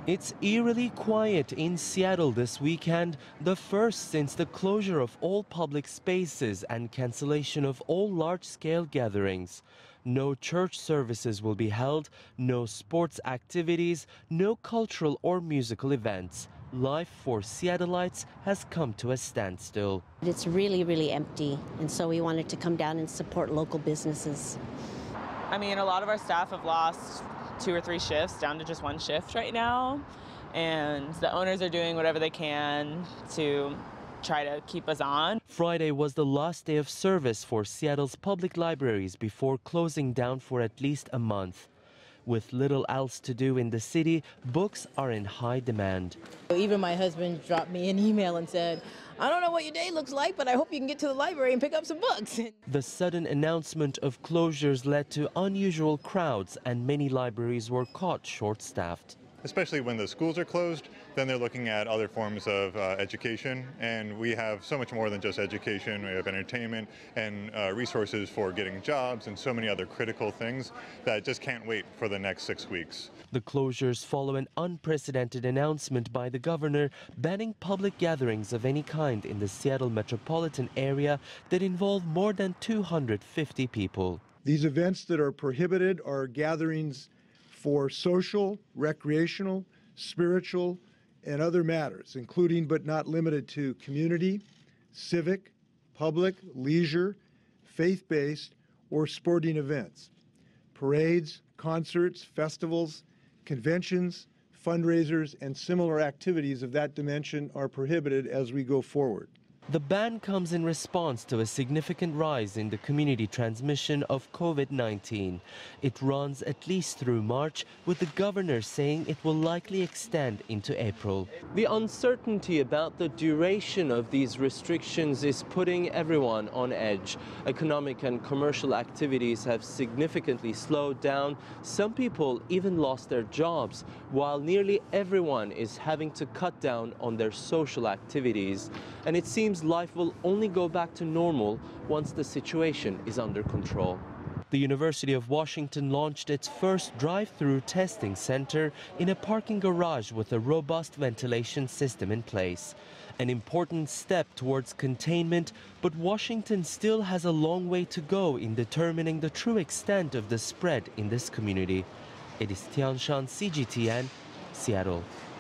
It's eerily quiet in Seattle this weekend, the first since the closure of all public spaces and cancellation of all large-scale gatherings. No church services will be held, no sports activities, no cultural or musical events. Life for Seattleites has come to a standstill. It's really, really empty, and so we wanted to come down and support local businesses. I mean, a lot of our staff have lost 2 or 3 shifts down to just 1 shift right now, and the owners are doing whatever they can to try to keep us on. Friday was the last day of service for Seattle's public libraries before closing down for at least a month. With little else to do in the city, books are in high demand. Even my husband dropped me an email and said, "I don't know what your day looks like, but I hope you can get to the library and pick up some books." The sudden announcement of closures led to unusual crowds, and many libraries were caught short-staffed. Especially when the schools are closed, then they're looking at other forms of education, and we have so much more than just education. We have entertainment and resources for getting jobs and so many other critical things that just can't wait for the next 6 weeks. The closures follow an unprecedented announcement by the governor banning public gatherings of any kind in the Seattle metropolitan area that involve more than 250 people. These events that are prohibited are gatherings for social, recreational, spiritual, and other matters, including but not limited to community, civic, public, leisure, faith-based, or sporting events. Parades, concerts, festivals, conventions, fundraisers, and similar activities of that dimension are prohibited as we go forward. The ban comes in response to a significant rise in the community transmission of COVID-19. It runs at least through March, with the governor saying it will likely extend into April. The uncertainty about the duration of these restrictions is putting everyone on edge. Economic and commercial activities have significantly slowed down. Some people even lost their jobs, while nearly everyone is having to cut down on their social activities. And it seems life will only go back to normal once the situation is under control. The University of Washington launched its first drive-through testing center in a parking garage with a robust ventilation system in place. An important step towards containment, but Washington still has a long way to go in determining the true extent of the spread in this community. It is Tianshan, CGTN, Seattle.